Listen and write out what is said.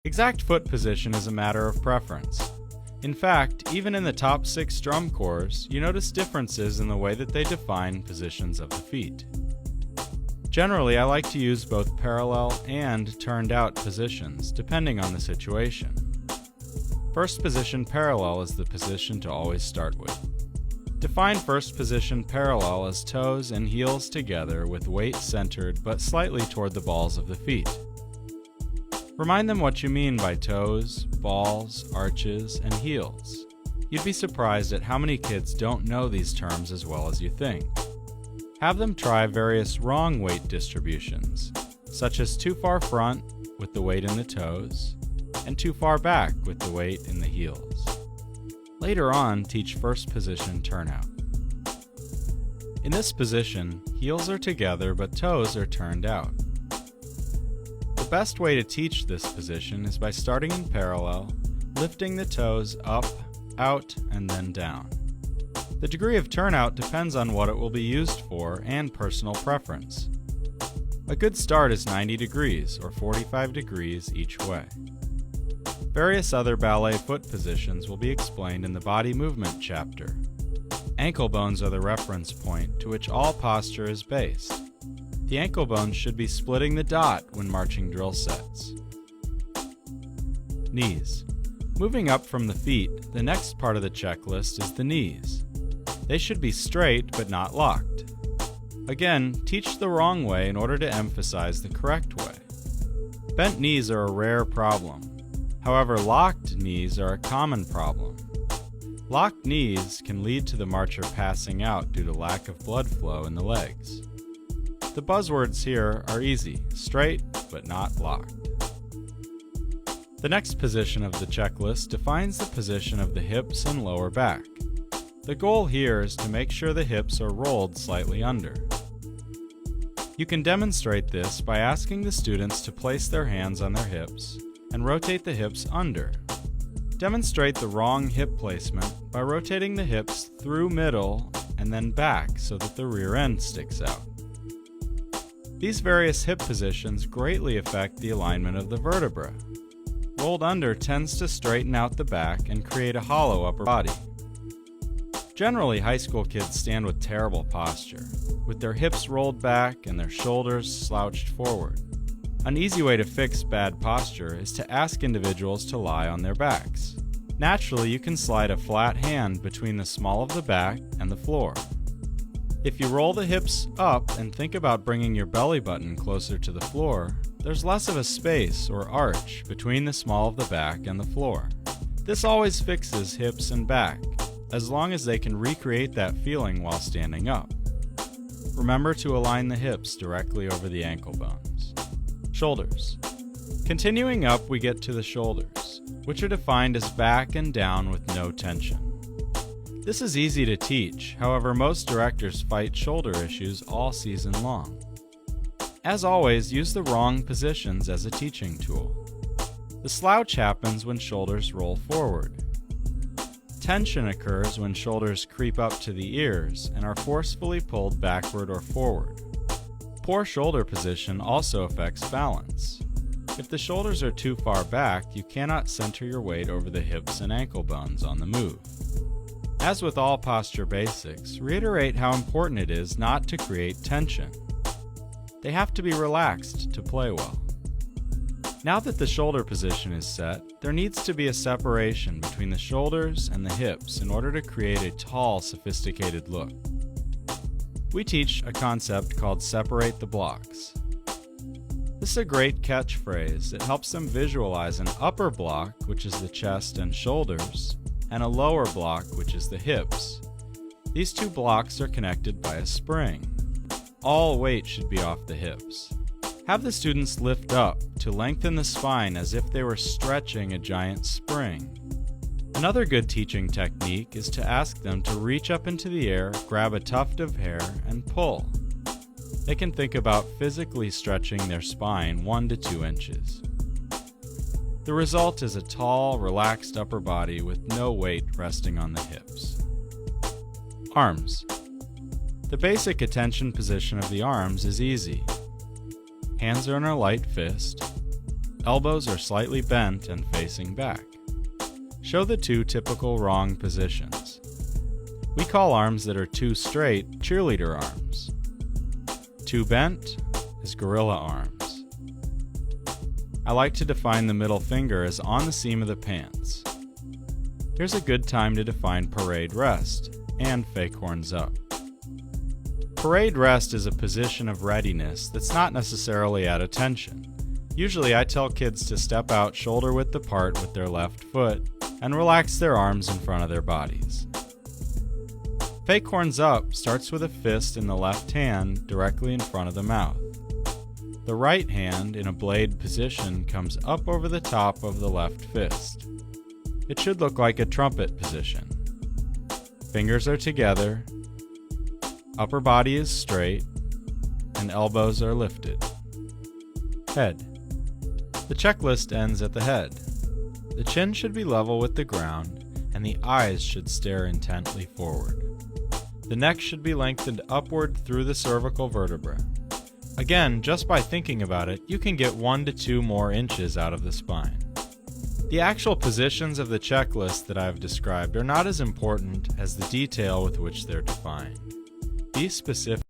Exact foot position is a matter of preference. In fact, even in the top 6 drum corps, you notice differences in the way that they define positions of the feet. Generally, I like to use both parallel and turned out positions, depending on the situation. First position parallel is the position to always start with. Define first position parallel as toes and heels together with weight centered but slightly toward the balls of the feet. Remind them what you mean by toes, balls, arches, and heels. You'd be surprised at how many kids don't know these terms as well as you think. Have them try various wrong weight distributions, such as too far front with the weight in the toes, and too far back with the weight in the heels. Later on, teach first position turnout. In this position, heels are together but toes are turned out. The best way to teach this position is by starting in parallel, lifting the toes up, out, and then down. The degree of turnout depends on what it will be used for and personal preference. A good start is 90 degrees or 45 degrees each way. Various other ballet foot positions will be explained in the body movement chapter. Ankle bones are the reference point to which all posture is based. The ankle bones should be splitting the dot when marching drill sets. Knees. Moving up from the feet, the next part of the checklist is the knees. They should be straight but not locked. Again, teach the wrong way in order to emphasize the correct way. Bent knees are a rare problem. However, locked knees are a common problem. Locked knees can lead to the marcher passing out due to lack of blood flow in the legs. The buzzwords here are easy, straight but not locked. The next position of the checklist defines the position of the hips and lower back. The goal here is to make sure the hips are rolled slightly under. You can demonstrate this by asking the students to place their hands on their hips and rotate the hips under. Demonstrate the wrong hip placement by rotating the hips through middle and then back so that the rear end sticks out. These various hip positions greatly affect the alignment of the vertebra. Rolled under tends to straighten out the back and create a hollow upper body. Generally, high school kids stand with terrible posture, with their hips rolled back and their shoulders slouched forward. An easy way to fix bad posture is to ask individuals to lie on their backs. Naturally, you can slide a flat hand between the small of the back and the floor. If you roll the hips up and think about bringing your belly button closer to the floor, there's less of a space or arch between the small of the back and the floor. This always fixes hips and back, as long as they can recreate that feeling while standing up. Remember to align the hips directly over the ankle bones. Shoulders. Continuing up, we get to the shoulders, which are defined as back and down with no tension. This is easy to teach, however most directors fight shoulder issues all season long. As always, use the wrong positions as a teaching tool. The slouch happens when shoulders roll forward. Tension occurs when shoulders creep up to the ears and are forcefully pulled backward or forward. Poor shoulder position also affects balance. If the shoulders are too far back, you cannot center your weight over the hips and ankle bones on the move. As with all posture basics, reiterate how important it is not to create tension. They have to be relaxed to play well. Now that the shoulder position is set, there needs to be a separation between the shoulders and the hips in order to create a tall, sophisticated look. We teach a concept called separate the blocks. This is a great catchphrase. It helps them visualize an upper block, which is the chest and shoulders, and a lower block, which is the hips. These two blocks are connected by a spring. All weight should be off the hips. Have the students lift up to lengthen the spine as if they were stretching a giant spring. Another good teaching technique is to ask them to reach up into the air, grab a tuft of hair, and pull. They can think about physically stretching their spine 1 to 2 inches. The result is a tall, relaxed upper body with no weight resting on the hips. Arms. The basic attention position of the arms is easy. Hands are in a light fist. Elbows are slightly bent and facing back. Show the 2 typical wrong positions. We call arms that are too straight cheerleader arms. Too bent is gorilla arms. I like to define the middle finger as on the seam of the pants. Here's a good time to define parade rest and fake horns up. Parade rest is a position of readiness that's not necessarily at attention. Usually I tell kids to step out shoulder width apart with their left foot and relax their arms in front of their bodies. Fake horns up starts with a fist in the left hand directly in front of the mouth. The right hand in a blade position comes up over the top of the left fist. It should look like a trumpet position. Fingers are together, upper body is straight, and elbows are lifted. Head. The checklist ends at the head. The chin should be level with the ground, and the eyes should stare intently forward. The neck should be lengthened upward through the cervical vertebra. Again, just by thinking about it, you can get 1 to 2 more inches out of the spine. The actual positions of the checklist that I've described are not as important as the detail with which they're defined. Be specific.